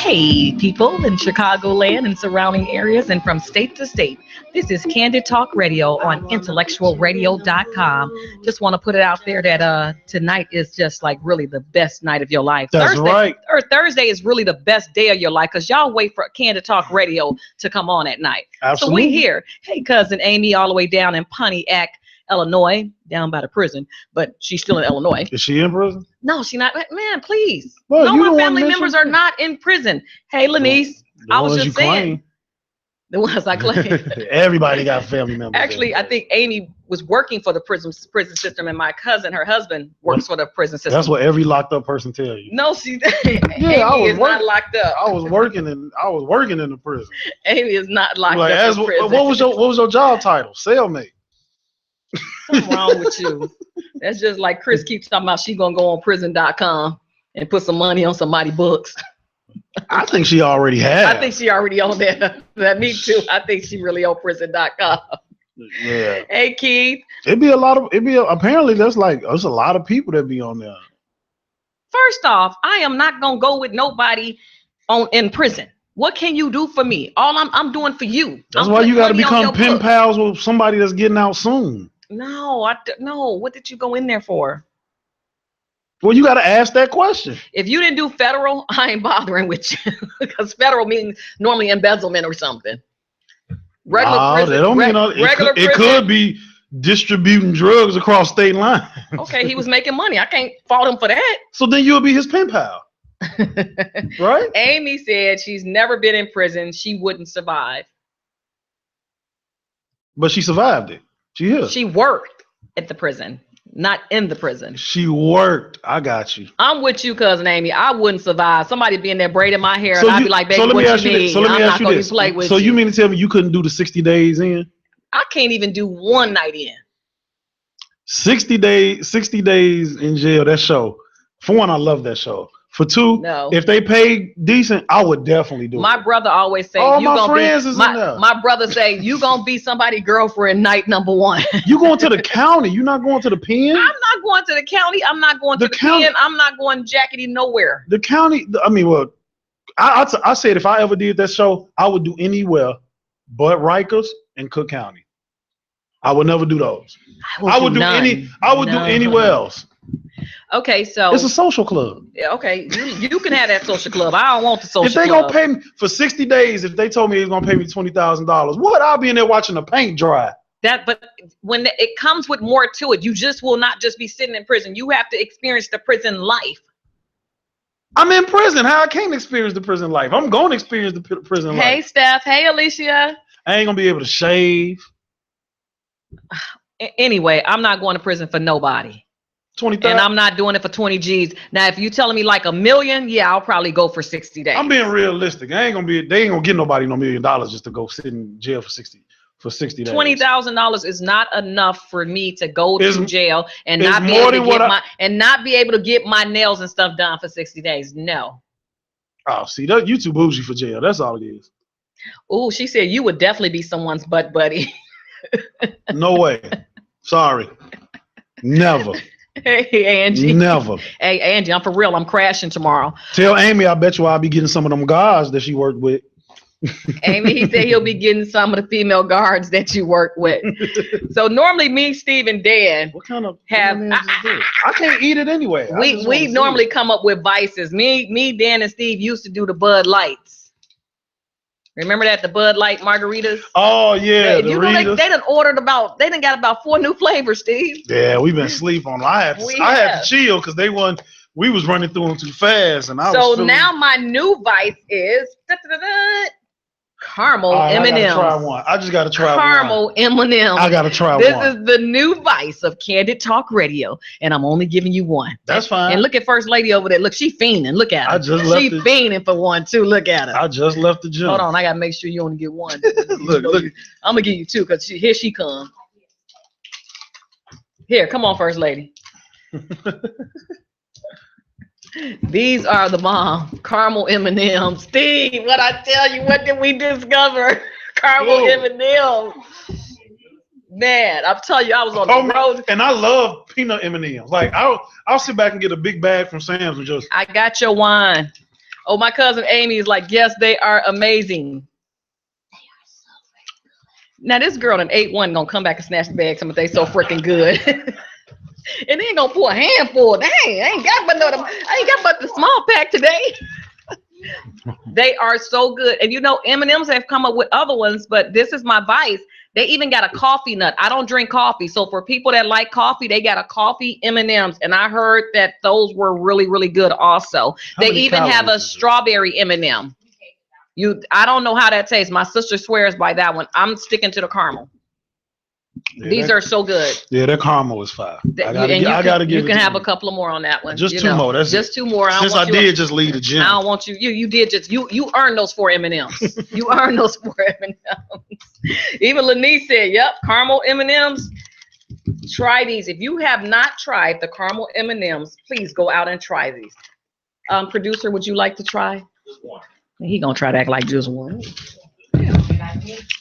Hey, people in Chicagoland and surrounding areas and from state to state. This is Candid Talk Radio on IntellectualRadio.com. Just want to put it out there that tonight is just like really the best night of your life. That's right. Or Thursday is really the best day of your life because y'all wait for Candid Talk Radio to come on at night. Absolutely. So we here. Hey, cousin Amy, all the way down in Pontiac, Illinois, down by the prison, but she's still in Illinois. Is she in prison? No, she's not. Man, please. Well, no, my family members are not in prison. Hey, Lanice, I was just saying. The ones I claim. Everybody got family members. Actually, I think Amy was working for the prison system, and my cousin, her husband, works for the prison system. That's what every locked up person tell you. No, Amy is not locked up. I was working in the prison. Amy is not locked up in prison. What was your job title? Cellmate. What's wrong with you? That's just like Chris keeps talking about she gonna go on prison.com and put some money on somebody's books. I think she already has. I think she already on there. Me too. I think she really on prison.com. Yeah. Hey Keith. Apparently there's a lot of people that be on there. First off, I am not gonna go with nobody in prison. What can you do for me? All I'm doing for you. That's why you got to become pen pals with somebody that's getting out soon. No. What did you go in there for? Well, you got to ask that question. If you didn't do federal, I ain't bothering with you because federal means normally embezzlement or something. It could be distributing drugs across state lines. Okay, he was making money. I can't fault him for that. So then you'll be his pen pal. Right? Amy said she's never been in prison. She wouldn't survive. But she survived it. She worked at the prison, not in the prison. She worked. I got you. I'm with you, cousin Amy. I wouldn't survive. Somebody be in there braiding my hair, and I'd be like, baby, what you need? So let me ask you this. So you mean to tell me you couldn't do the 60 days in? I can't even do one night in. 60 days in jail, that show. For one, I love that show. For two, if they pay decent, I would definitely do it. My brother always say, my brother say, you gonna be somebody's girlfriend night number one. You going to the county? You not going to the pen? I'm not going to the county. I'm not going to the pen. I'm not going jackety nowhere. The county. I mean, well, I said if I ever did that show, I would do anywhere but Rikers and Cook County. I would never do those. I would do anywhere else. Okay, so it's a social club. Okay, you can have that social club. I don't want the social club. If they gonna pay me for 60 days, if they told me they're gonna pay me $20,000, what? I'll be in there watching the paint dry. But when it comes with more to it, you just will not just be sitting in prison. You have to experience the prison life. I'm in prison. How I can't experience the prison life? I'm going to experience the prison life. Hey, Steph. Hey, Alicia. I ain't gonna be able to shave. Anyway, I'm not going to prison for nobody. 20,000. And I'm not doing it for 20 G's. Now, if you're telling me like $1 million, yeah, I'll probably go for 60 days. I'm being realistic. They ain't gonna get nobody no $1 million just to go sit in jail for 60 days. $20,000 is not enough for me to go to jail and not be able to get my nails and stuff done for 60 days. No. Oh, see, you too bougie for jail. That's all it is. Oh, she said you would definitely be someone's butt buddy. No way. Sorry. Never. Hey, Angie. Never. Hey, Angie, I'm for real. I'm crashing tomorrow. Tell Amy, I bet you I'll be getting some of them guards that she worked with. Amy, he said he'll be getting some of the female guards that you work with. So normally me, Steve, and Dan what kind of have I can't eat it anyway. We normally come up with vices. Me, Dan, and Steve used to do the Bud Lights. Remember that, the Bud Light margaritas? Oh yeah, they done got about 4 new flavors, Steve. Yeah, we've been sleep on them. I had to chill because we was running through them too fast, and now my new vice is caramel M&Ms. I gotta try one. I just gotta try caramel M&Ms. I gotta try one. This is the new vice of Candid Talk Radio, and I'm only giving you one. That's fine. And look at First Lady over there. Look, she fiending. Look at her. She fiending for one too. Look at her. I just left the gym. Hold on, I gotta make sure you only get one. look. I'm gonna give you 2 because here she comes. Here, come on, First Lady. These are the bomb. Caramel M&Ms. Steve, what I tell you, what did we discover? Caramel M&Ms. Man, I'm telling you, I was on the road. And I love peanut M&Ms. Like, I'll sit back and get a big bag from Sam's and just. I got your wine. Oh, my cousin Amy is like, yes, they are amazing. Now this girl in 8-1 gonna come back and snatch the bag. Some of they so freaking good. And then gonna pour a handful. Dang, I ain't got but the small pack today. They are so good. And you know, M&M's have come up with other ones, but this is my vice. They even got a coffee nut. I don't drink coffee. So for people that like coffee, they got a coffee M&M's. And I heard that those were really, really good also. They even have a strawberry M&M. I don't know how that tastes. My sister swears by that one. I'm sticking to the caramel. Yeah, these are so good. Yeah, that caramel is fire. I gotta give. You can have a couple of more on that one. Just two more. That's just two more. Since I did just leave the gym. I don't want you. You did just you earned those 4 M&Ms. You earned those 4 M&Ms. Even Lanice said, "Yep, caramel M&Ms. Try these. If you have not tried the caramel M&Ms, please go out and try these." Producer, would you like to try? Just one. He gonna try to act like just one.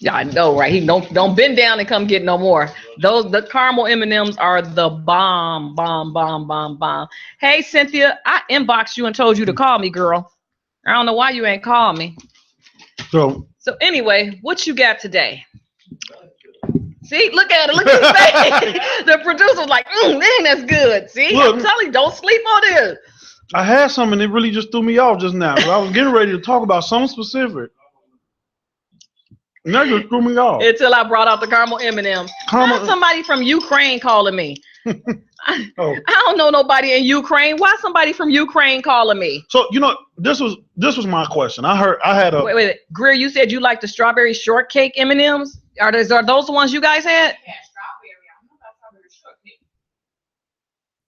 Yeah, I know, right? He don't bend down and come get no more. The caramel M&Ms are the bomb. Hey, Cynthia, I inboxed you and told you to call me, girl. I don't know why you ain't called me. So anyway, what you got today? See, look at it. Look at his face. The producer's like, man, that's good. See, look, I'm telling you, don't sleep on this. I had something that really just threw me off just now. I was getting ready to talk about something specific. Now you threw me off. Until I brought out the caramel M&Ms. Somebody from Ukraine calling me. I don't know nobody in Ukraine. Why somebody from Ukraine calling me? So you know, this was my question. Wait. Greer, you said you like the strawberry shortcake M&Ms. Are those the ones you guys had? Yeah, strawberry. I don't know about strawberry shortcake.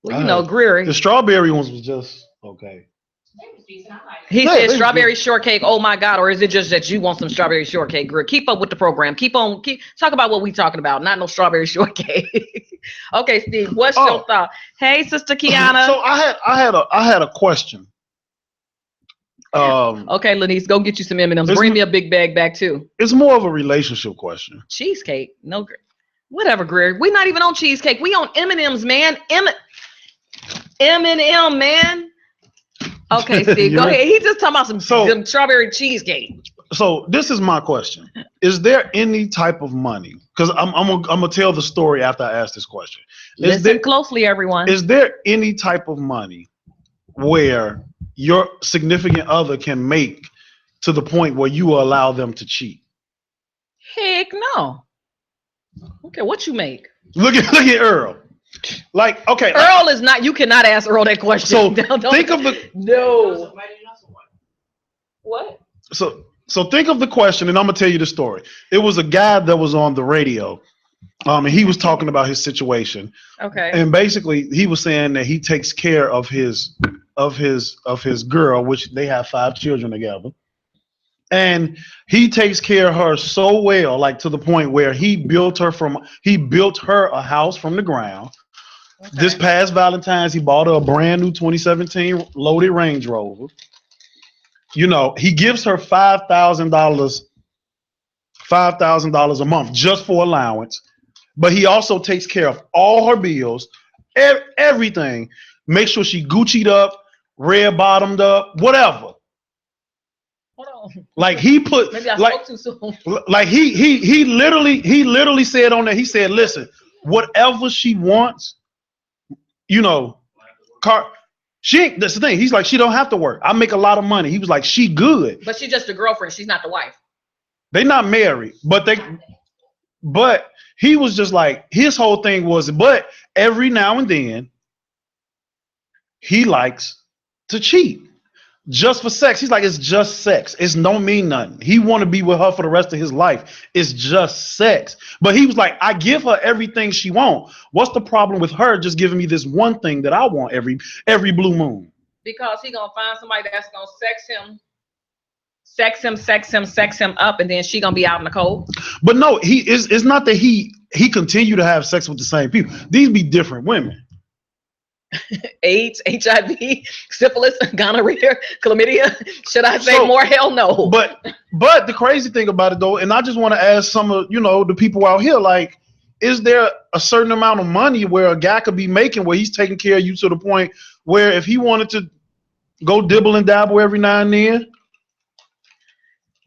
Well, you know, Greer. The strawberry ones was just okay. He said strawberry shortcake. Oh my God! Or is it just that you want some strawberry shortcake? Greer, keep up with the program. Keep talk about what we talking about. Not no strawberry shortcake. Okay, Steve. What's your thought? Hey, Sister Kiana. So I had a question. Okay, Lanice, go get you some M&Ms. Bring me a big bag back too. It's more of a relationship question. Cheesecake? No, whatever, Greer. We're not even on cheesecake. We on M&Ms, man. M&M, man. Okay, Steve, go ahead. He's just talking about some strawberry cheesecake. So this is my question: is there any type of money? Because I'm gonna tell the story after I ask this question. Listen closely, everyone. Is there any type of money where your significant other can make to the point where you will allow them to cheat? Heck no. Okay, what you make? Look at Earl. Like, okay, Earl is not. You cannot ask Earl that question. So think of the no. What? So think of the question, and I'm gonna tell you the story. It was a guy that was on the radio, and he was talking about his situation. Okay. And basically, he was saying that he takes care of his girl, which they have 5 children together. And he takes care of her so well, like to the point where he built her a house from the ground. Okay. This past Valentine's, he bought her a brand new 2017 loaded Range Rover. You know, he gives her $5,000 a month just for allowance, but he also takes care of all her bills, everything. Make sure she Gucci'd up, red bottomed up, whatever. Like he put, maybe I spoke too soon. Like he literally said on there. He said, "Listen, whatever she wants, you know, she ain't. That's the thing. He's like, she don't have to work. I make a lot of money. He was like, she good, but she's just a girlfriend. She's not the wife. They not married, but he was just like, his whole thing was, but every now and then, he likes to cheat." Just for sex. He's like, it's just sex. It don't mean nothing. He want to be with her for the rest of his life. It's just sex. But he was like, I give her everything she wants. What's the problem with her just giving me this one thing that I want every blue moon? Because he gonna find somebody that's gonna sex him up, and then she gonna be out in the cold. But no, it's not that he continue to have sex with the same people. These be different women. AIDS, HIV, syphilis, gonorrhea, chlamydia. Should I say more? Hell no. But the crazy thing about it though, and I just want to ask some of the people out here, like, is there a certain amount of money where a guy could be making where he's taking care of you to the point where if he wanted to go dibble and dabble every now and then.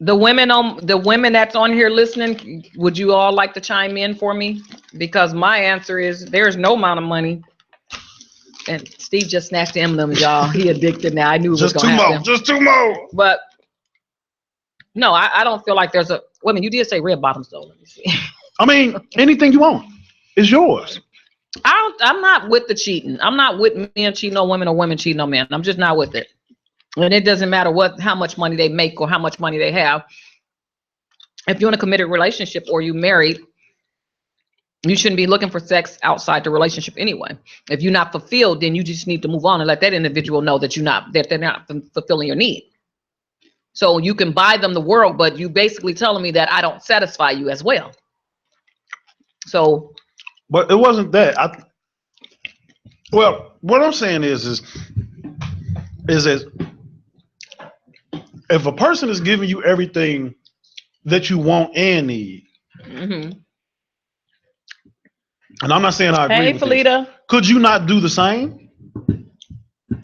The women that's on here listening, would you all like to chime in for me? Because my answer is there's no amount of money. And Steve just snatched the M&Ms, y'all. He addicted now. I knew it was going to happen. Just two more. But no, I don't feel like there's a. Wait a minute, you did say red bottoms though. Let me see. I mean, anything you want is yours. I'm not with the cheating. I'm not with men cheating on women or women cheating on men. I'm just not with it. And it doesn't matter how much money they make or how much money they have. If you're in a committed relationship or you married, you shouldn't be looking for sex outside the relationship anyway. If you're not fulfilled, then you just need to move on and let that individual know that they're not fulfilling your need. So you can buy them the world, but you basically telling me that I don't satisfy you as well. So, but it wasn't that. Well, what I'm saying is that if a person is giving you everything that you want and need, mm-hmm. and I'm not saying I agree with Felita. This, could you not do the same?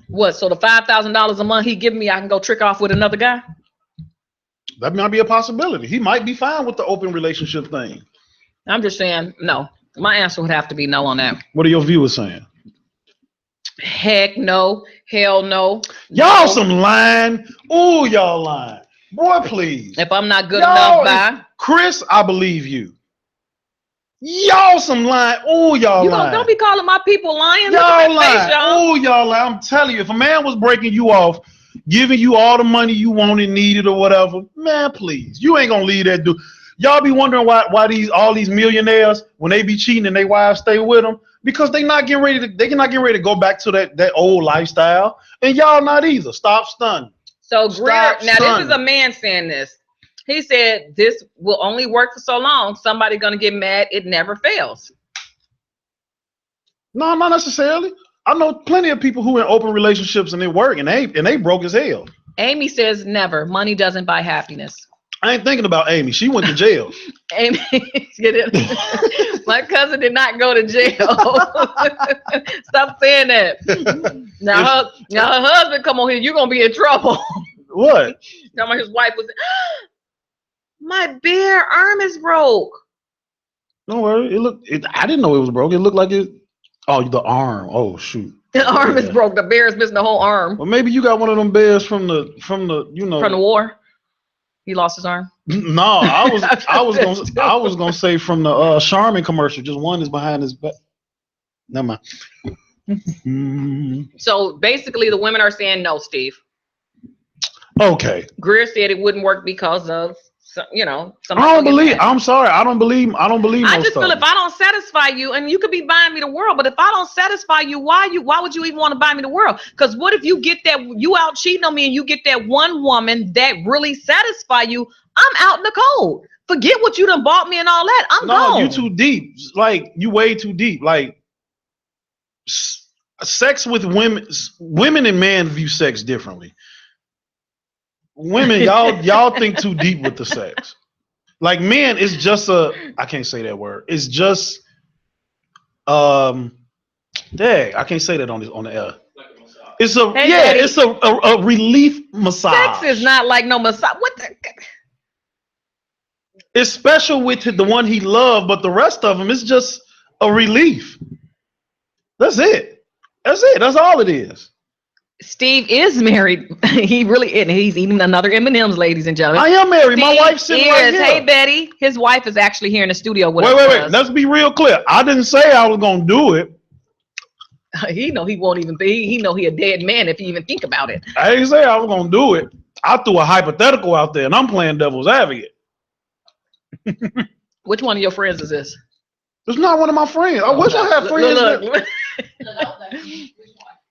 What? So the $5,000 a month he giving me, I can go trick off with another guy? That might be a possibility. He might be fine with the open relationship thing. I'm just saying, no. My answer would have to be no on that. What are your viewers saying? Heck no. Hell no. Y'all some lying. Ooh, y'all lying. Boy, please. If I'm not good enough, bye. Chris, I believe you. Y'all some lying. Ooh, y'all lying. Don't be calling my people lying. Y'all lying. Ooh, y'all lying. I'm telling you, if a man was breaking you off, giving you all the money you wanted, needed, or whatever, man, please. You ain't gonna leave that dude. Y'all be wondering why all these millionaires, when they be cheating and their wives stay with them, because they're not getting ready to go back to that old lifestyle. And y'all not either. Stop stunning. So Greer, now this is a man saying this. He said this will only work for so long. Somebody gonna get mad. It never fails. No, not necessarily. I know plenty of people who are in open relationships and they work and they broke as hell. Amy says never. Money doesn't buy happiness. I ain't thinking about Amy. She went to jail. Amy, my cousin did not go to jail. Stop saying that. Now her husband come on here, you're gonna be in trouble. What? Now his wife was. My bare arm is broke. Don't worry. I didn't know it was broke. It looked like it. Oh, the arm. Oh shoot. The arm is broke. The bear is missing the whole arm. Well, maybe you got one of them bears from the from the war. He lost his arm. No, I was gonna say from the Charmin commercial. Just one is behind his back. Never mind. So basically, the women are saying no, Steve. Okay. Greer said it wouldn't work because of I don't believe. I'm sorry. I don't believe. I just feel if I don't satisfy you, and you could be buying me the world, but if I don't satisfy you, why would you even want to buy me the world? Because what if you get that you out cheating on me and you get that one woman that really satisfy you? I'm out in the cold. Forget what you done bought me and all that. I'm gone. No, you too deep. Like you way too deep. Like sex with women and men view sex differently. Women, y'all think too deep with the sex. Like men, it's just I can't say that word. It's just I can't say that on the air. It's a relief massage. Sex is not like no massage. What the? It's special with the one he loved, but the rest of them is just a relief. That's it. That's all it is. Steve is married. He really is. He's eating another M&M's, ladies and gentlemen. I am married. My wife's sitting right here. Hey, Betty. His wife is actually here in the studio with us. Wait. Let's be real clear. I didn't say I was going to do it. He know he won't even be. He know he a dead man if he even think about it. I didn't say I was going to do it. I threw a hypothetical out there, and I'm playing devil's advocate. Which one of your friends is this? It's not one of my friends. I wish I had friends. Look.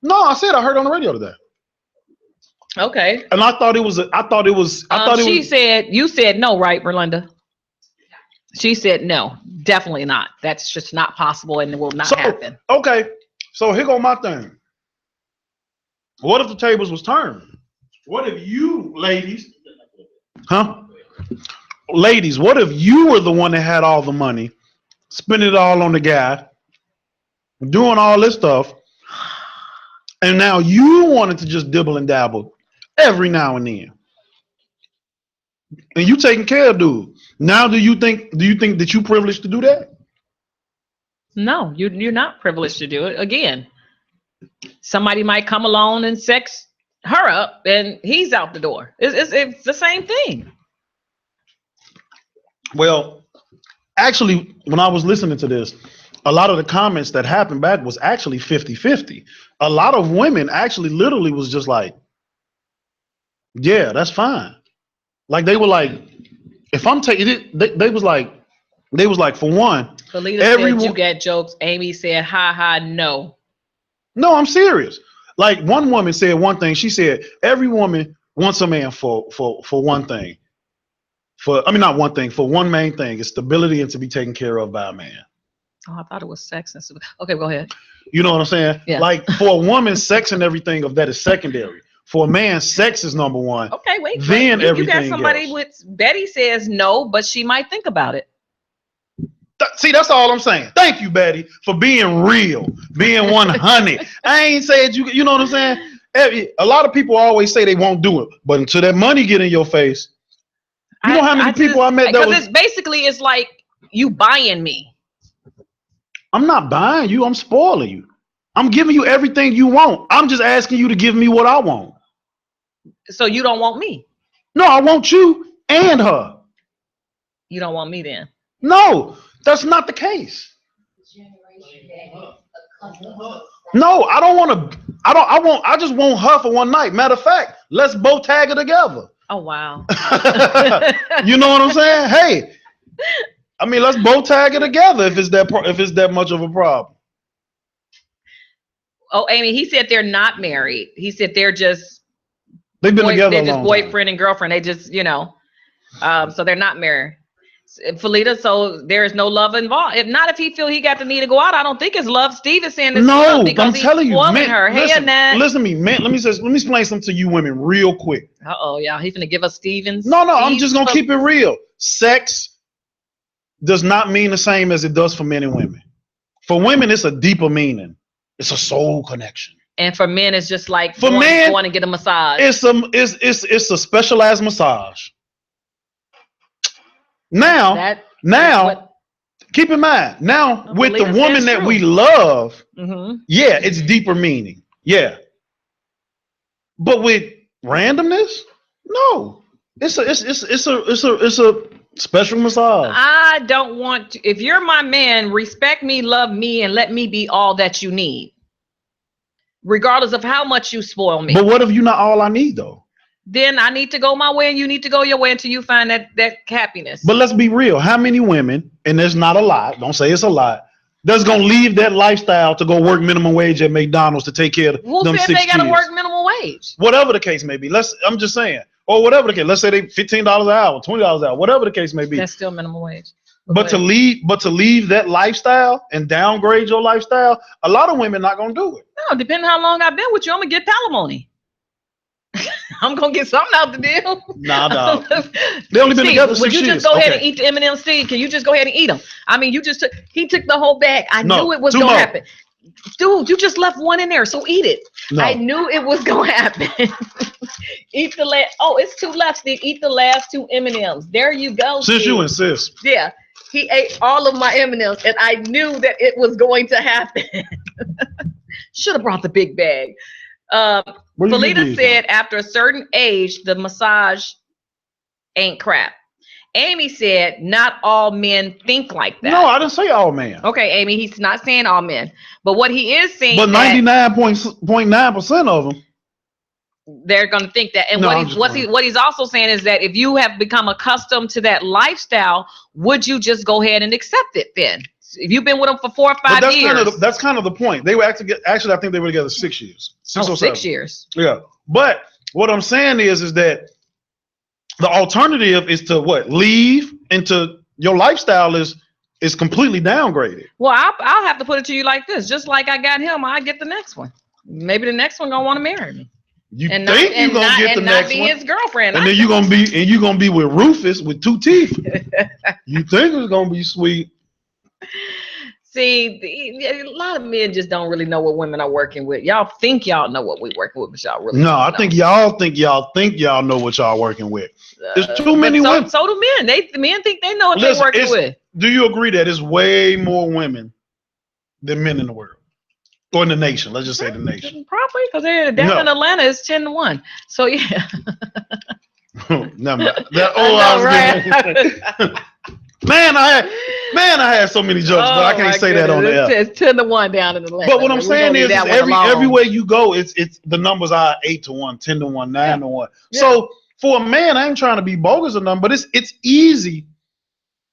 No, I said I heard on the radio today. Okay. And I thought it was. She said you said no, right, Berlinda? She said no, definitely not. That's just not possible, and it will not happen. Okay, so here go my thing. What if the tables was turned? What if you, ladies, ladies, what if you were the one that had all the money, spending it all on the guy, doing all this stuff? And now you wanted to just dibble and dabble every now and then. And you taking care of dude. Now do you think that you privileged to do that? No, you're not privileged to do it. Again, somebody might come along and sex her up and he's out the door. It's the same thing. Well, actually, when I was listening to this, a lot of the comments that happened back was actually 50-50. A lot of women actually literally was just like, yeah, that's fine. Like they were like, if I'm taking it, they was like, for one, Felita said you got jokes. Amy said, ha ha, no. No, I'm serious. Like one woman said one thing. She said every woman wants a man for one thing. For one main thing is stability and to be taken care of by a man. Oh, I thought it was sex and stuff. Okay, go ahead. You know what I'm saying? Yeah. Like for a woman, sex and everything of that is secondary. For a man, sex is number one. Okay, wait. Then everything. You got somebody else. with Betty says no, but she might think about it. See, that's all I'm saying. Thank you, Betty, for being real, being 100. I ain't saying you know what I'm saying? A lot of people always say they won't do it, but until that money get in your face, you know how many people I met that was. It's like you buying me. I'm not buying you. I'm spoiling you. I'm giving you everything you want. I'm just asking you to give me what I want. So you don't want me? No, I want you and her. You don't want me then? No. That's not the case. No, I don't want to. I just want her for one night. Matter of fact, let's both tag her together. Oh wow. You know what I'm saying? Hey, I mean, let's both tag her together if it's that much of a problem. Oh, Amy, he said they're not married. He said they've been together. They're just boyfriend and girlfriend. They just, so they're not married. Felita, so there is no love involved. If not, if he feel he got the need to go out, I don't think it's love. Steve is saying it's love because I'm telling you, man, her. Listen to me, man. Let me explain something to you women real quick. Yeah, he's gonna give us Stevens. No, I'm just gonna keep it real. Sex does not mean the same as it does for men and women. For women, it's a deeper meaning. It's a soul connection. And for men, it's just like going to get a massage. It's a specialized massage. Now, keep in mind, with the woman that we love, yeah, it's deeper meaning. Yeah. But with randomness, no. It's a special massage. I don't want to, if you're my man, respect me, love me, and let me be all that you need. Regardless of how much you spoil me. But what if you're not all I need though? Then I need to go my way and you need to go your way until you find that happiness. But let's be real. How many women, and there's not a lot, don't say it's a lot, that's going to leave that lifestyle to go work minimum wage at McDonald's to take care of them 6 kids? Who said they got to work minimum wage? Whatever the case may be. I'm just saying. Or whatever the case. Let's say they $15 an hour, $20 an hour, whatever the case may be. That's still minimum wage. But to leave that lifestyle and downgrade your lifestyle, a lot of women not going to do it. No, depending how long I've been with you, I'm going to get palimony. I'm gonna get something out the deal. Nah. They only been together 6 years. Would you just go ahead and eat the M&M's, Steve? Can you just go ahead and eat them? I mean, he took the whole bag. I knew it was gonna happen. Dude, you just left one in there, so eat it. No. I knew it was gonna happen. Eat the last. Oh, it's 2 left, Steve. Eat the last 2 M&M's. There you go. Since Steve. You insist. Yeah, he ate all of my M&M's, and I knew that it was going to happen. Should have brought the big bag. Felita said after a certain age, the massage ain't crap. Amy said not all men think like that. No, I didn't say all men. Okay, Amy, he's not saying all men. But what he is saying, but 99.9% of them, they're going to think that. And what he's also saying is that if you have become accustomed to that lifestyle, would you just go ahead and accept it then? If you've been with them for 4 or 5 years. That's kind of the point. They were actually, I think they were together 6 years. 6 years. Yeah. But what I'm saying is that the alternative is to leave into your lifestyle is completely downgraded. Well, I'll have to put it to you like this. Just like I got him, I get the next one. Maybe the next one gonna want to marry me. You think you're gonna get the next one? His girlfriend. And then you're gonna be with Rufus with 2 teeth. You think it's gonna be sweet. See, a lot of men just don't really know what women are working with. Y'all think y'all know what we're working with, but y'all really No, don't I know. think y'all know what y'all working with. There's too many but women. So do men. The men think they know what Listen, they're working with. Do you agree that it's way more women than men in the world? Or in the nation? Let's just say the nation. Probably, because they're down in Atlanta, it's 10-1. So yeah. Never mind. I had so many jokes, but I can't say that on the air. It's 10-1 down in Atlanta. But what I'm saying is everywhere you go, it's the numbers are 8-1, 10-1, 9-1. Yeah. So for a man, I ain't trying to be bogus or nothing, but it's easy.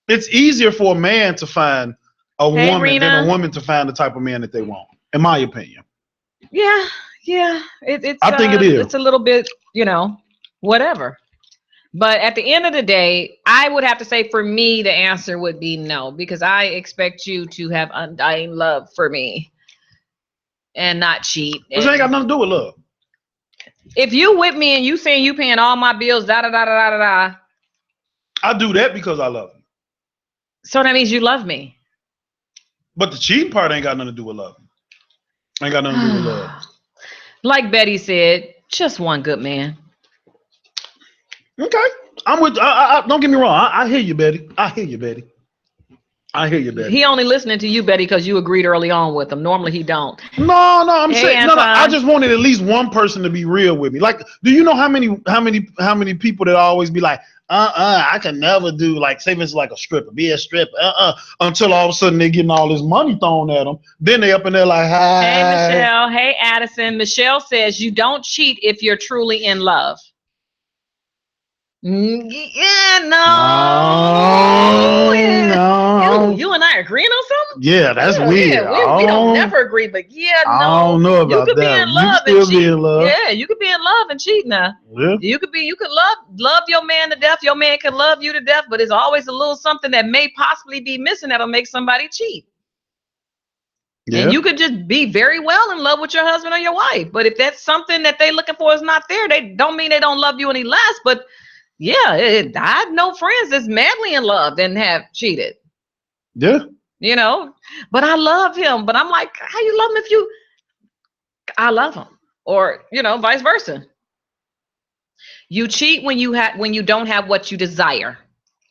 It's easier for a man to find a woman than a woman to find the type of man that they want, in my opinion. Yeah. I think it is. It's a little bit, whatever. But at the end of the day, I would have to say for me, the answer would be no, because I expect you to have undying love for me and not cheat. This ain't got nothing to do with love. If you with me and you saying you paying all my bills, I do that because I love you. So that means you love me. But the cheating part ain't got nothing to do with love. Ain't got nothing to do with love. Like Betty said, just one good man. Okay, I'm with. Don't get me wrong. I hear you, Betty. He only listening to you, Betty, because you agreed early on with him. Normally he don't. No. I'm saying no. I just wanted at least one person to be real with me. Like, do you know how many people that always be like, I can never do, like, say it's like a stripper, be a stripper, until all of a sudden they getting all this money thrown at them. Then they up in there like, hi. Hey Michelle. Hey Addison. Michelle says you don't cheat if you're truly in love. Yeah, no. You and I agreeing on something? Yeah, that's weird. Yeah, we don't never agree, but no. I don't know about that. You could be in love and cheat. Yeah, you could be in love and cheat now. Yeah. You could love your man to death. Your man could love you to death, but it's always a little something that may possibly be missing that'll make somebody cheat. Yeah. And you could just be very well in love with your husband or your wife, but if that's something that they're looking for is not there, they don't mean they don't love you any less, but yeah, I know friends that's madly in love and have cheated. Yeah. But I love him. But I'm like, how you love him if I love him? Or, vice versa. You cheat when you don't have what you desire.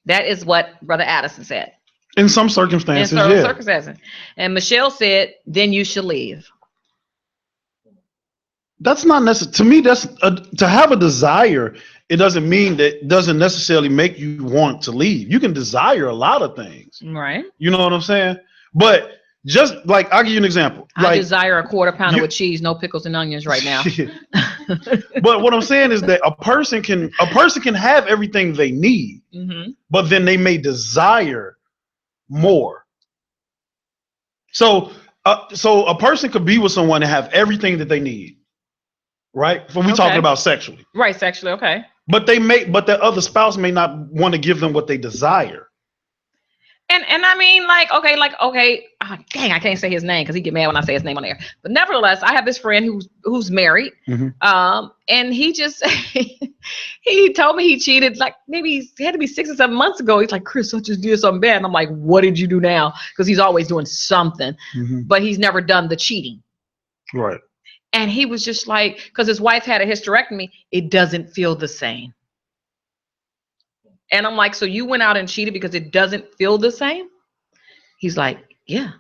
That is what Brother Addison said. In some circumstances, circumstances. And Michelle said, then you should leave. That's not necessary. To me, that's to have a desire. It doesn't necessarily make you want to leave. You can desire a lot of things. Right. You know what I'm saying? But just like, I'll give you an example. I desire a quarter pounder with cheese, no pickles and onions right now. But what I'm saying is that a person can have everything they need, but then they may desire more. So a person could be with someone and have everything that they need. Right? When we talking about sexually. Right, sexually, okay. But the other spouse may not want to give them what they desire. And I mean, okay. Dang, I can't say his name because he get mad when I say his name on air. But nevertheless, I have this friend who's married. And he just he told me he cheated like maybe it had to be 6 or 7 months ago. He's like, Chris, I just did something bad. And I'm like, what did you do now? Because he's always doing something, but he's never done the cheating. Right. And he was just like, because his wife had a hysterectomy, it doesn't feel the same. And I'm like, so you went out and cheated because it doesn't feel the same? He's like, yeah.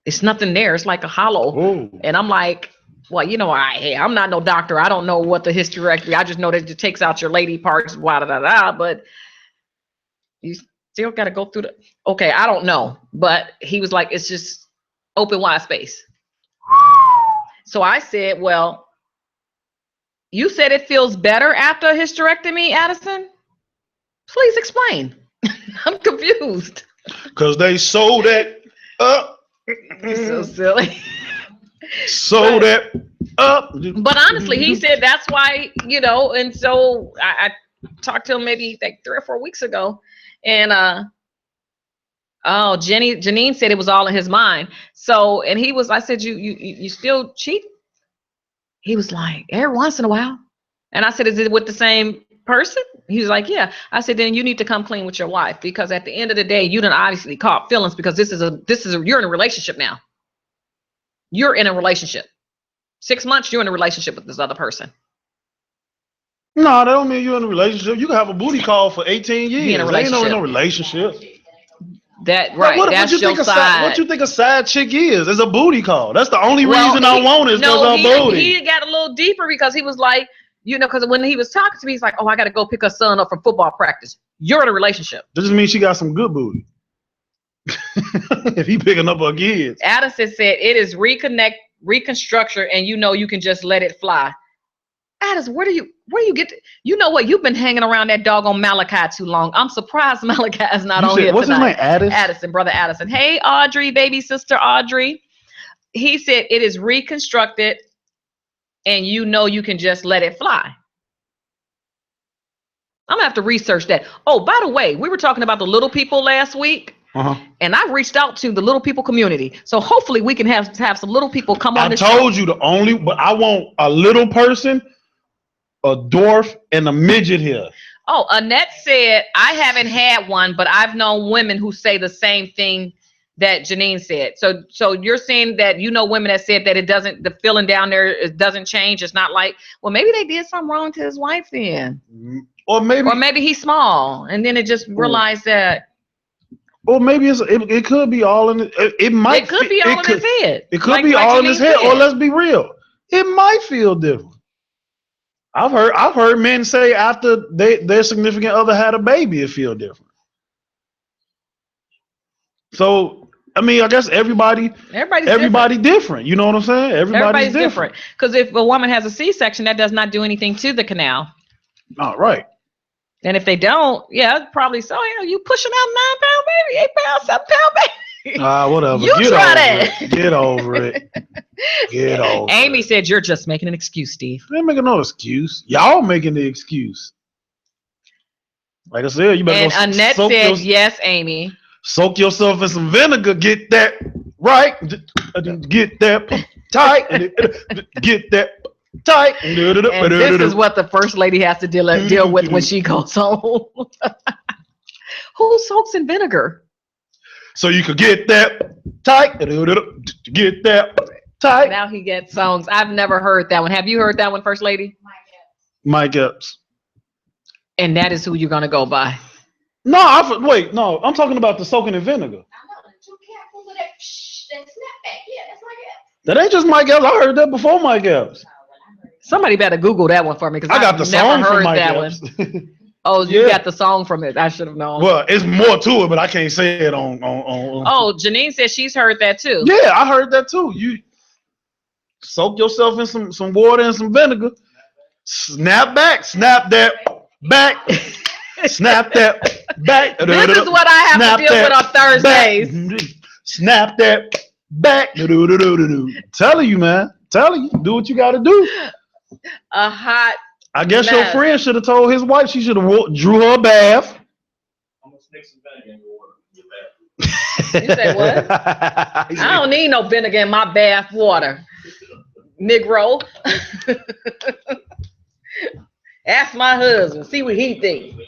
It's nothing there. It's like a hollow. Ooh. And I'm like, well, I'm not no doctor. I don't know what the hysterectomy. I just know that it takes out your lady parts, but you still got to go through okay, I don't know. But he was like, it's just open wide space. So I said, well, you said it feels better after a hysterectomy, Addison? Please explain. I'm confused. Because they sold that up. You're so silly. Sold that up. But honestly, he said that's why, and so I talked to him maybe like 3 or 4 weeks ago. And Janine said it was all in his mind. So, and I said, you still cheat? He was like, every once in a while. And I said, is it with the same person? He was like, yeah. I said, then you need to come clean with your wife, because at the end of the day, you done obviously caught feelings, because you're in a relationship now. You're in a relationship. 6 months, you're in a relationship with this other person. No, that don't mean you're in a relationship. You can have a booty call for 18 years. In a relationship. Ain't no relationship. That right. That's your side. What you think a side chick is? It's a booty call. That's the only reason I want it is because of booty. He got a little deeper, because he was like, because when he was talking to me, he's like, oh, I got to go pick her son up from football practice. You're in a relationship. That just means she got some good booty. If he picking up her kids. Addison said it is reconstruction, and you can just let it fly. Addison, where do you get you know what? You've been hanging around that doggone Malachi too long. I'm surprised Malachi is not on here what's tonight. His name? Addison? Addison, brother Addison. Hey, Audrey, baby sister Audrey. He said it is reconstructed, and you can just let it fly. I'm gonna have to research that. Oh, by the way, we were talking about the little people last week. And I've reached out to the little people community. So hopefully we can have some little people come on the show. I told you but I want a little person, a dwarf, and a midget here. Oh, Annette said, I haven't had one, but I've known women who say the same thing that Janine said. So you're saying that women that said that the feeling down there, it doesn't change. It's not like, well, maybe they did something wrong to his wife then. Or maybe he's small, and then it just realized that. Or maybe it could be all in it could be all in his head. It could be all in his head. Or let's be real, it might feel different. I've heard men say after their significant other had a baby, it feel different. So I mean, I guess everybody different. You know what I'm saying? Everybody's different. Because if a woman has a C-section, that does not do anything to the canal. All right. And if they don't, probably so. You pushing out 9-pound baby, 8-pound, 7-pound baby. Whatever. You try that. Get over it. Get over it. Amy said you're just making an excuse, Steve. I ain't making no excuse. Y'all making the excuse. Like I said, you better. And Annette said, yes, Amy. Soak yourself in some vinegar. Get that right. Get that tight. Get that. Tight. And this is what the first lady has to deal with when she goes home. Who soaks in vinegar? So you could get that tight. Get that tight. Now he gets songs. I've never heard that one. Have you heard that one, First Lady? Mike Epps. And that is who you're gonna go by. No, I'm talking about the soaking in vinegar. That ain't just Mike Epps. I heard that before Mike Epps. Somebody better Google that one for me, because I got the song from Mike that Epps. One. Oh, you got the song from it. I should have known. Well, it's more to it, but I can't say it on. Oh, Janine says she's heard that too. Yeah, I heard that too. You soak yourself in some water and some vinegar. Snap back, snap that back, snap that back. This is what I have to deal with on Thursdays. Back. Snap that back. Telling you, man. Telling you, do what you got to do. A hot. I guess mess. Your friend should have told his wife she should have drew her a bath. I'm gonna stick some vinegar in your water. You say what? I don't need no vinegar in my bath water, Negro. Ask my husband. See what he thinks.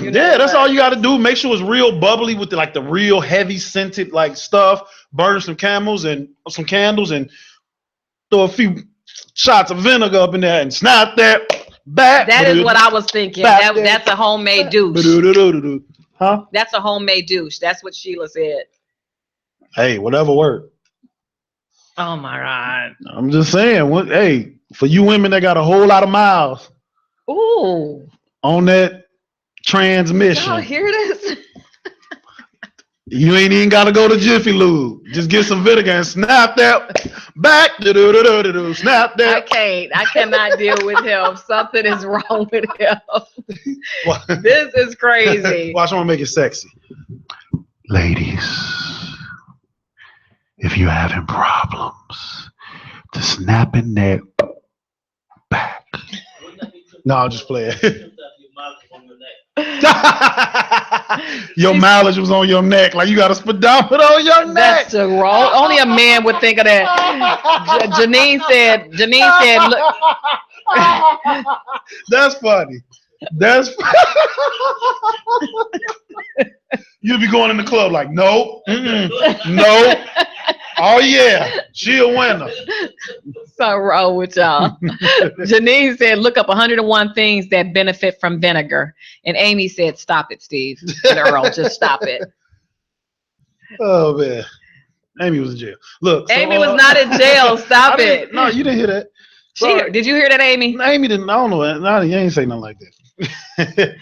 Yeah, that's all you got to do. Make sure it's real bubbly with the real heavy scented stuff. Burn some candles and throw a few shots of vinegar up in there and snap that back. That is what I was thinking. That's a homemade douche. Huh? That's a homemade douche. That's what Sheila said. Hey, whatever works. Oh my God. I'm just saying. Hey, for you women that got a whole lot of miles. Ooh. On that transmission. Y'all hear this? You ain't even gotta go to Jiffy Lube. Just get some vinegar and snap that back. Snap that. I cannot deal with him. Something is wrong with him. This is crazy. Watch, I'm gonna make it sexy. Ladies, if you're having problems to snapping that back. No, I'll just play it. Your mileage was on your neck, like you got a speedometer on your neck. That's the wrong. Only a man would think of that. Janine said, look, That's funny. You'll be going in the club like, no, no. Oh yeah, she a winner. So wrong with y'all. Janine said, look up 101 things that benefit from vinegar. And Amy said, stop it, Steve. And Earl, just stop it. Oh man. Amy was in jail. Look, Amy was not in jail. Stop it. No, you didn't hear that. Did you hear that, Amy? Amy didn't. I don't know. No, you ain't say nothing like that.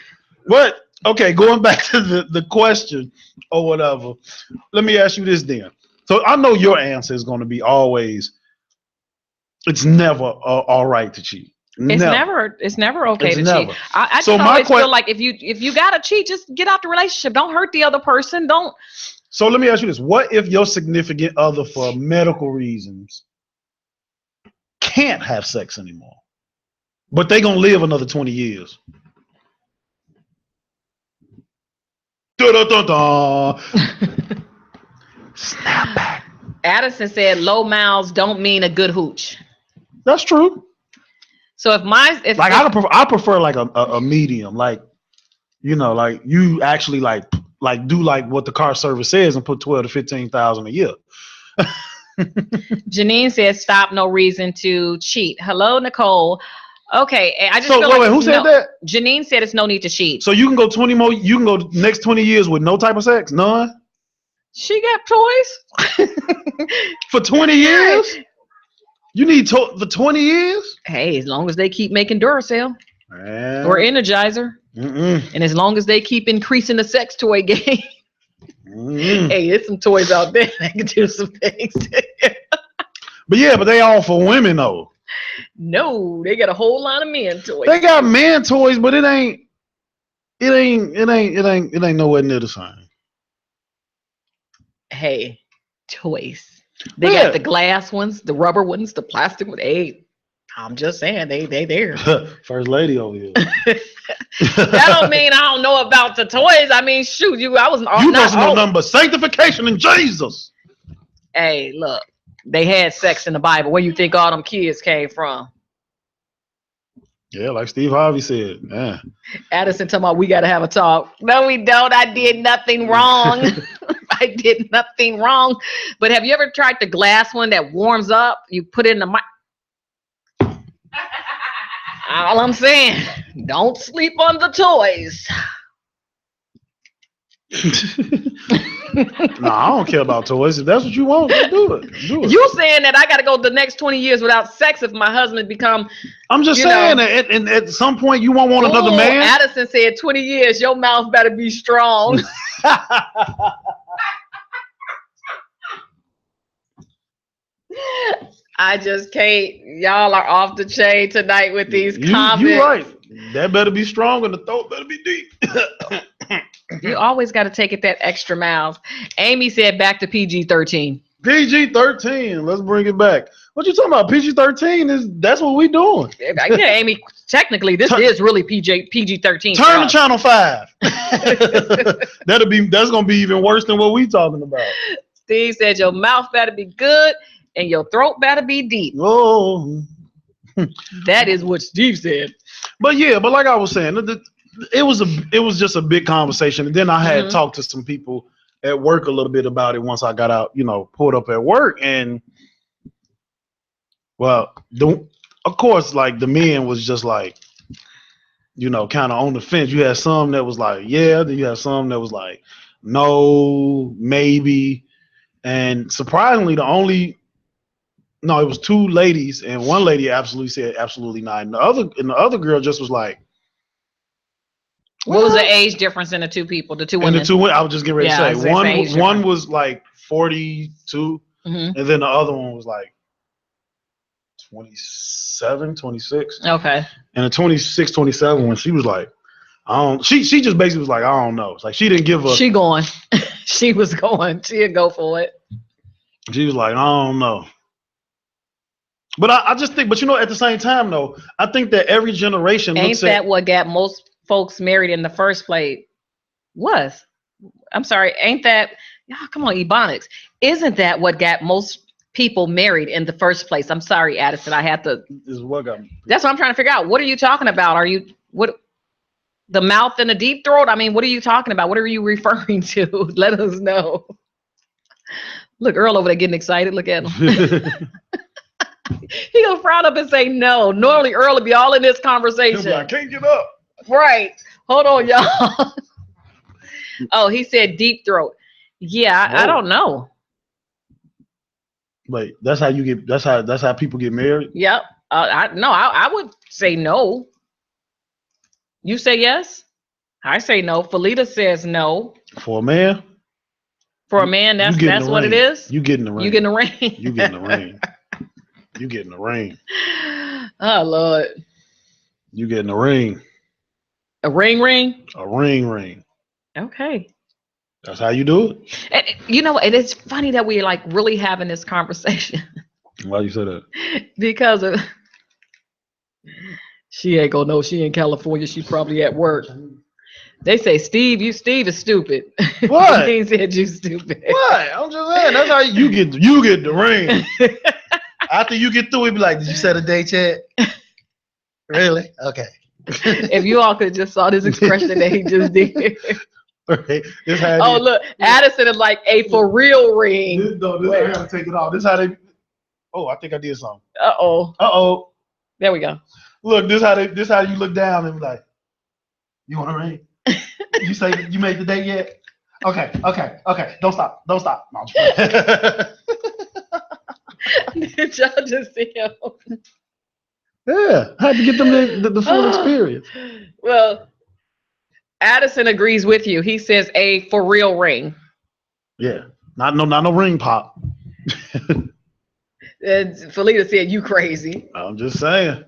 But okay, going back to the question or whatever. Let me ask you this then. So I know your answer is going to be always. It's never all right to cheat. It's never okay to cheat. I just So always feel like if you gotta cheat, just get out the relationship. Don't hurt the other person. Don't. So let me ask you this. What if your significant other, for medical reasons, can't have sex anymore, but they going to live another 20 years? Snap back. Addison said low mouths don't mean a good hooch. That's true. So I prefer like a medium, like, you know, like you actually like do like what the car service says and put 12 to 15,000 a year. Janine says stop, no reason to cheat. Hello, Nicole. Okay, I just feel wait, who said that? Janine said it's no need to cheat. So you can go 20 more. You can go next 20 years with no type of sex, none. She got toys for 20 years. You need for 20 years. Hey, as long as they keep making Duracell or Energizer. And as long as they keep increasing the sex toy game, hey, there's some toys out there that can do some things. but they all for women though. No, they got a whole lot of men toys. They got man toys, but it ain't nowhere near the same. Hey, toys. They got the glass ones, the rubber ones, the plastic ones. Hey, I'm just saying they there. First lady over here. That don't mean I don't know about the toys. I mean, shoot, you must know nothing but sanctification in Jesus. Hey, look, they had sex in the Bible. Where you think all them kids came from? Yeah, like Steve Harvey said. Yeah. Addison talking about we got to have a talk. No, we don't. I did nothing wrong. I did nothing wrong. But have you ever tried the glass one that warms up? You put it in the mic. All I'm saying, don't sleep on the toys. No, I don't care about toys. If that's what you want, do it. You saying that I got to go the next 20 years without sex if my husband become? I'm just saying that at some point you won't want another man. Addison said 20 years, your mouth better be strong. I just can't. Y'all are off the chain tonight with these comments. You're right. That better be strong and the throat better be deep. You always got to take it that extra miles. Amy said back to PG-13. PG-13. Let's bring it back. What you talking about? PG-13 that's what we doing. Yeah, Amy. Technically, this is really PG-13. Turn to Channel 5. That's gonna be even worse than what we talking about. Steve said your mouth better be good and your throat better be deep. Oh, that is what Steve said. But like I was saying, it was just a big conversation, and then I had talked to some people at work a little bit about it once I got out, pulled up at work, and well, of course, like the men was just like, kind of on the fence. You had some that was like, yeah, then you had some that was like, no, maybe, and surprisingly, it was two ladies, and one lady absolutely said absolutely not, and the other girl just was like. What was the age difference in the two people, the two women? And the two women, I was just getting ready to say. One was like 42, and then the other one was like 27, 26. Okay. And the 26, 27 one, she was like, she just basically was like, I don't know. It's like she didn't give a. She going. She was going. She'd go for it. She was like, I don't know. But I just think, at the same time, though, I think that every generation ain't that what got most folks married in the first place? I'm sorry, ain't that? Come on, Ebonics. Isn't that what got most people married in the first place. I'm sorry, Addison. I had to. This is what got me. That's what I'm trying to figure out. What are you talking about? Are you what? The mouth and the deep throat? I mean, what are you talking about? What are you referring to? Let us know. Look, Earl over there getting excited. Look at him. He gonna frown up and say no. Normally, Earl would be all in this conversation. I can't get up. Right. Hold on, y'all. Oh, he said deep throat. Yeah, I don't know. Wait, that's how you get. That's how people get married. Yep. I would say no. You say yes? I say no. Felita says no. For a man? For a man, that's what it is? You get in the ring. You get in the ring. You get in the ring. You get in the ring. Oh, Lord. You get in the ring. A ring? A ring. Okay. That's how you do it. And, you know, and it's funny that we're like really having this conversation. Why you say that? Because of... She ain't gonna know. She in California. She probably at work. They say, Steve is stupid. What? He said you stupid. What? I'm just saying. That's how you get the ring. After you get through, it be like, did you set a date yet? Really? Okay. If you all could have just saw this expression that he just did. Right. Look, Addison is like a for real ring. I gotta take it off. This how they. Oh, I think I did something. Uh-oh. There we go. Look, this how you look down and be like, you want a ring? You say you made the date yet? Okay. Don't stop. No, Did y'all just see him? Yeah, I had to get them the full experience. Well, Addison agrees with you. He says a for real ring. Yeah, not no ring pop. And Felita said, "You crazy." I'm just saying.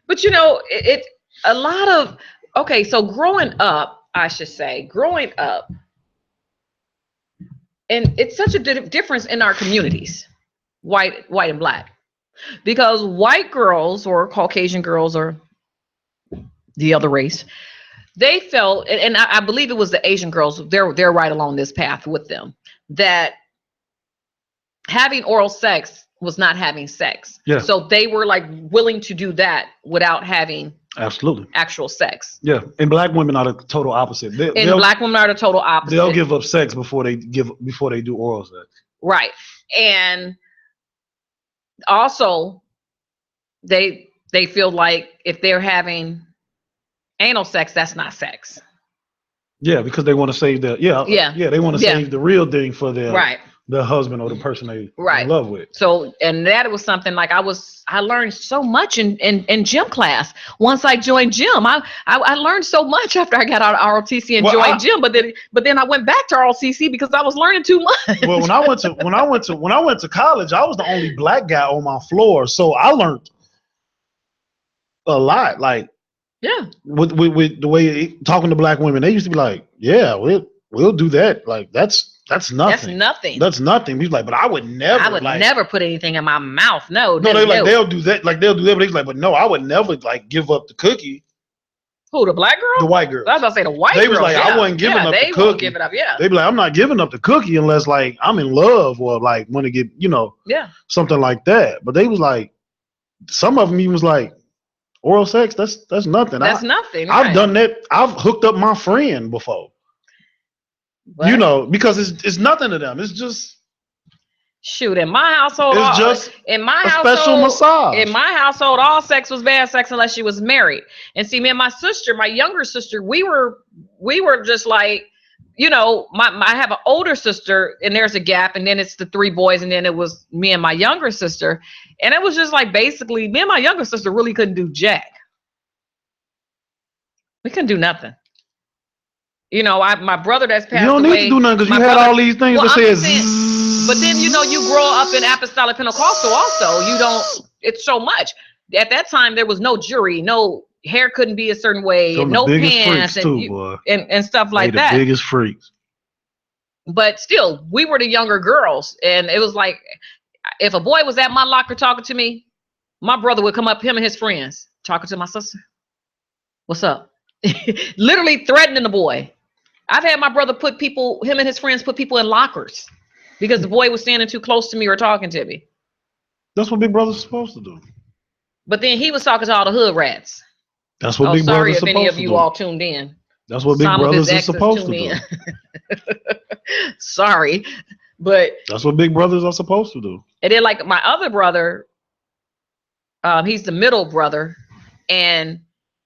But you know, it a lot of so growing up, and it's such a difference in our communities, white and black, because white girls or Caucasian girls or the other race, they felt, and I believe it was the Asian girls, they're right along this path with them, that having oral sex was not having sex. Yeah. So they were like willing to do that without having actual sex. Yeah. And black women are the total opposite. Black women are the total opposite. They'll give up sex before they do oral sex. Right. And also they feel like if they're having anal sex, that's not sex. Yeah, because they want to save they want to save the real thing for their the husband or the person they in love with. So, and that was something like I learned so much in gym class. Once I joined gym, I learned so much after I got out of ROTC and joined gym. But then I went back to ROTC because I was learning too much. Well, when I went to college, I was the only black guy on my floor, so I learned a lot. Like, yeah, with the way talking to black women, they used to be like, yeah, we'll do that. Like that's nothing. That's nothing. He's like, but I would never. Never put anything in my mouth. No. They'll do that. Like they'll do that. But he's like, but no, I would never like give up the cookie. Who, the black girl? The white girl. I was about to say the white girl. They was like, I wasn't giving up the cookie. Give it up. Yeah. They be like, I'm not giving up the cookie unless like I'm in love or like want to get something like that. But they was like, some of them even was like, oral sex. That's nothing. That's nothing. I've done that. I've hooked up my friend before. What? Because it's nothing to them. It's just shoot. In my household, it's just in my household, special massage. In my household, all sex was bad sex unless she was married. And see, me and my sister, my younger sister, we were just like, I have an older sister, and there's a gap, and then it's the three boys, and then it was me and my younger sister, and it was just like basically me and my younger sister really couldn't do jack. We couldn't do nothing. My brother that's passed away. You don't need to do nothing because you had all these things that says. But then, you grow up in apostolic Pentecostal also. It's so much. At that time, there was no jury, no hair couldn't be a certain way, no pants and stuff like that. The biggest freaks. But still, we were the younger girls. And it was like, if a boy was at my locker talking to me, my brother would come up, him and his friends, talking to my sister. What's up? Literally threatening the boy. I've had my brother him and his friends put people in lockers because the boy was standing too close to me or talking to me. That's what big brothers are supposed to do. But then he was talking to all the hood rats. That's what big brothers are supposed to do. Sorry if any of you all tuned in. That's what big brothers are supposed to do. Sorry, but that's what big brothers are supposed to do. And then like my other brother, he's the middle brother, and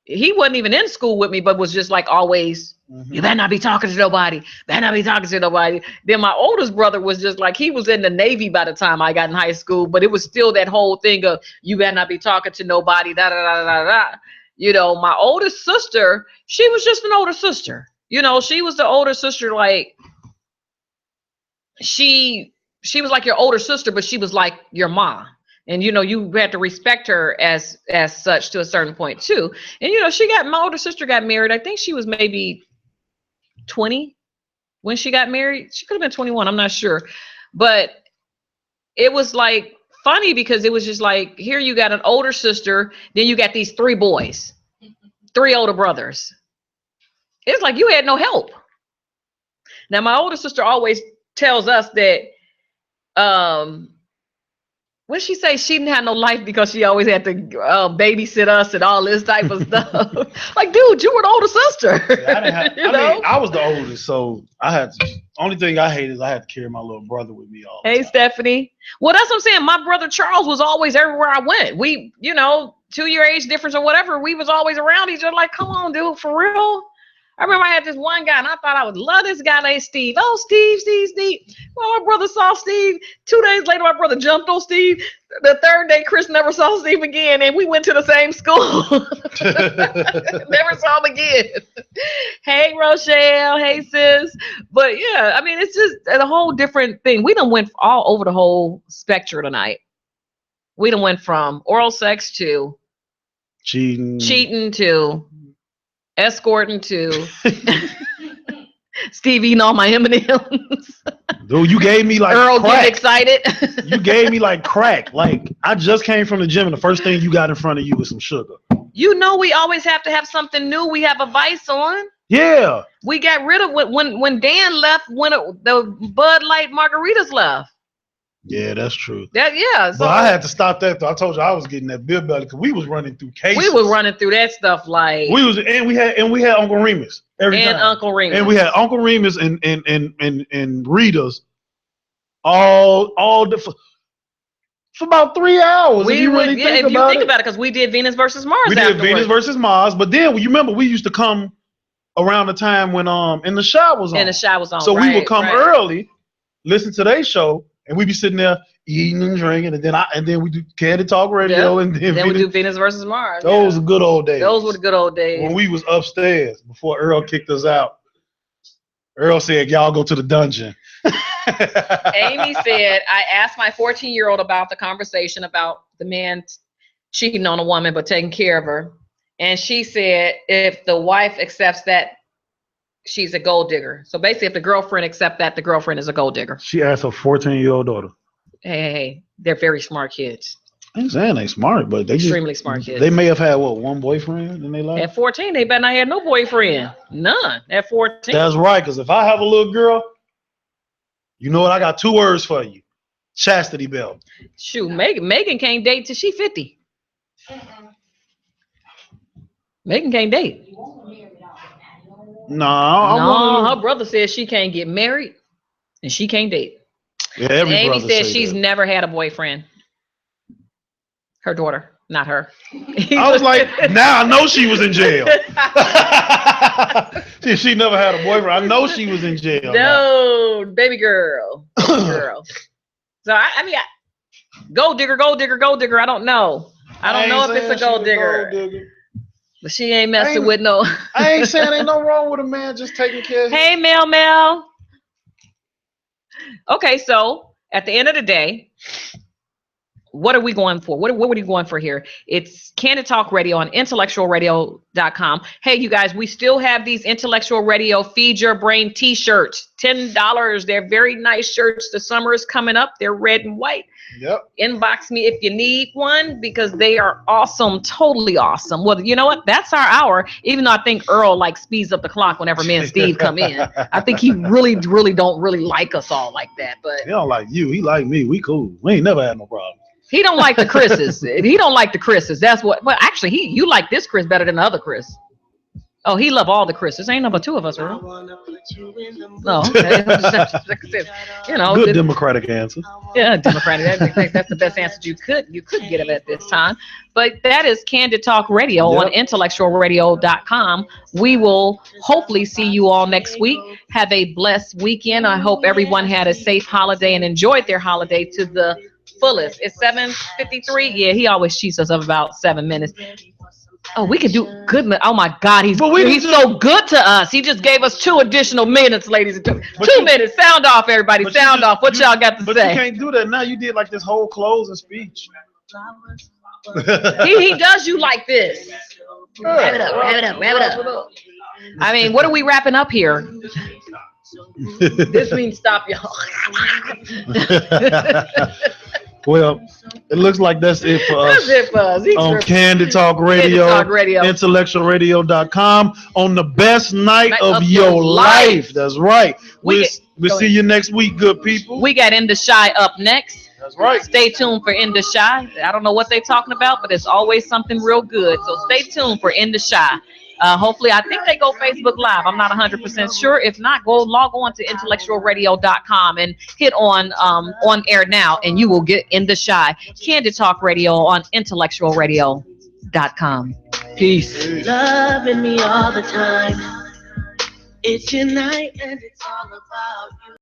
he wasn't even in school with me, but was just like always, you better not be talking to nobody. Better not be talking to nobody. Then my oldest brother was just like, he was in the Navy by the time I got in high school, but it was still that whole thing of you better not be talking to nobody. Da da da da da. You know, my oldest sister, she was just an older sister. You know, she was the older sister, like she was like your older sister, but she was like your mom. And, you know, you had to respect her as such to a certain point, too. And, you know, my older sister got married. I think she was maybe 20 when she got married. She could have been 21. I'm not sure. But it was like funny because it was just like, here you got an older sister. Then you got these 3 boys, 3 older brothers. It's like you had no help. Now, my older sister always tells us that, what she say? She didn't have no life because she always had to babysit us and all this type of stuff. Like, dude, you were the older sister. Yeah, I was the oldest, so I had to. Only thing I hate is I had to carry my little brother with me all the time. Hey, Stephanie. Well, that's what I'm saying. My brother Charles was always everywhere I went. We, you know, 2-year age difference or whatever. We was always around each other. Like, come on, dude, for real. I remember I had this one guy, and I thought I would love this guy named Steve. Oh, Steve. Well, my brother saw Steve. 2 days later, my brother jumped on Steve. The 3rd day, Chris never saw Steve again, and we went to the same school. Never saw him again. Hey, Rochelle. Hey, sis. But, yeah, I mean, it's just a whole different thing. We done went all over the whole spectrum tonight. We done went from oral sex to cheating to escorting to Steve eating all my M&Ms. Dude, you gave me like Earl crack. Getting excited. You gave me like crack. Like I just came from the gym and the first thing you got in front of you was some sugar. You know we always have to have something new. We have a vice on. Yeah. We got rid of when Dan left, when the Bud Light margaritas left. Yeah, that's true. So, but I had to stop that though. I told you I was getting that beer belly because we was running through cases. We was running through that stuff like we had Uncle Remus every time. Uncle Remus. And we had Uncle Remus and Rita's all for about 3 hours. If you think about it, because we did Venus versus Mars. We did Venus versus Mars, but then you remember we used to come around the time when in the shot was on. And the shot was on. So we would come early, listen to their show. And we be sitting there eating and drinking, and then we do Candid Talk Radio, and then we do Venus versus Mars. Those were good old days. Those were the good old days when we was upstairs before Earl kicked us out. Earl said, "Y'all go to the dungeon." Amy said, "I asked my 14-year-old about the conversation about the man cheating on a woman but taking care of her, and she said if the wife accepts that, she's a gold digger. So basically, if the girlfriend accepts that, the girlfriend is a gold digger." She asked her 14-year-old daughter. Hey, they're very smart kids. I ain't saying they smart, but they extremely smart kids. They may have had one boyfriend in their life. At 14, they better not have no boyfriend. None. At 14. That's right, because if I have a little girl, you know what? I got 2 words for you: chastity belt. Shoot, Megan can't date till she 50. Megan can't date. No, her brother says she can't get married and she can't date. Yeah, every Amy brother says she's that. Never had a boyfriend. Her daughter, not her. I was like, now I know she was in jail. she never had a boyfriend. I know she was in jail. No, baby girl. So I mean, gold digger. I don't know. I don't know if it's a gold digger. But she ain't messing with no. I ain't saying ain't no wrong with a man just taking care of him. Hey, Mel. Okay, so at the end of the day, what are we going for? What are we going for here? It's Candid Talk Radio on IntellectualRadio.com. Hey, you guys, we still have these Intellectual Radio Feed Your Brain t-shirts. $10. They're very nice shirts. The summer is coming up. They're red and white. Yep. Inbox me if you need one because they are awesome, totally awesome. Well, you know what? That's our hour. Even though I think Earl speeds up the clock whenever me and Steve come in. I think he really don't like us all like that. But he don't like you. He like me. We cool. We ain't never had no problem. He don't like the Chris's. He don't like the Chris's. That's what. Well, actually, you like this Chris better than the other Chris. Oh, he love all the Chris's. Ain't number two of us, right? No, okay. Good Democratic answer. Yeah, Democratic. I think that's the best answer you could get him at this time. But that is Candid Talk Radio on IntellectualRadio.com. We will hopefully see you all next week. Have a blessed weekend. I hope everyone had a safe holiday and enjoyed their holiday to the fullest. It's 7:53. Yeah, he always cheats us of about 7 minutes. Oh, we could do good. Oh my God, he's so good to us. He just gave us 2 additional minutes, ladies and gentlemen. 2 minutes. Sound off, everybody. Sound off. What y'all got to say? But you can't do that now. You did like this whole closing speech. he does you like this. Wrap it up. I mean, what are we wrapping up here? This means stop, y'all. Well, it looks like that's it for us. That's it for us. On Candid Talk Radio, IntellectualRadio.com, on the best night of your life. That's right. We'll see you next week, good people. We got In the Shy up next. That's right. Stay tuned for In the Shy. I don't know what they're talking about, but it's always something real good. So stay tuned for In the Shy. Hopefully, I think they go Facebook Live. I'm not 100% sure. If not, go log on to IntellectualRadio.com and hit on air now, and you will get In the Shy. Candid Talk Radio on IntellectualRadio.com. Peace. Loving me all the time. It's your night, and it's all about you.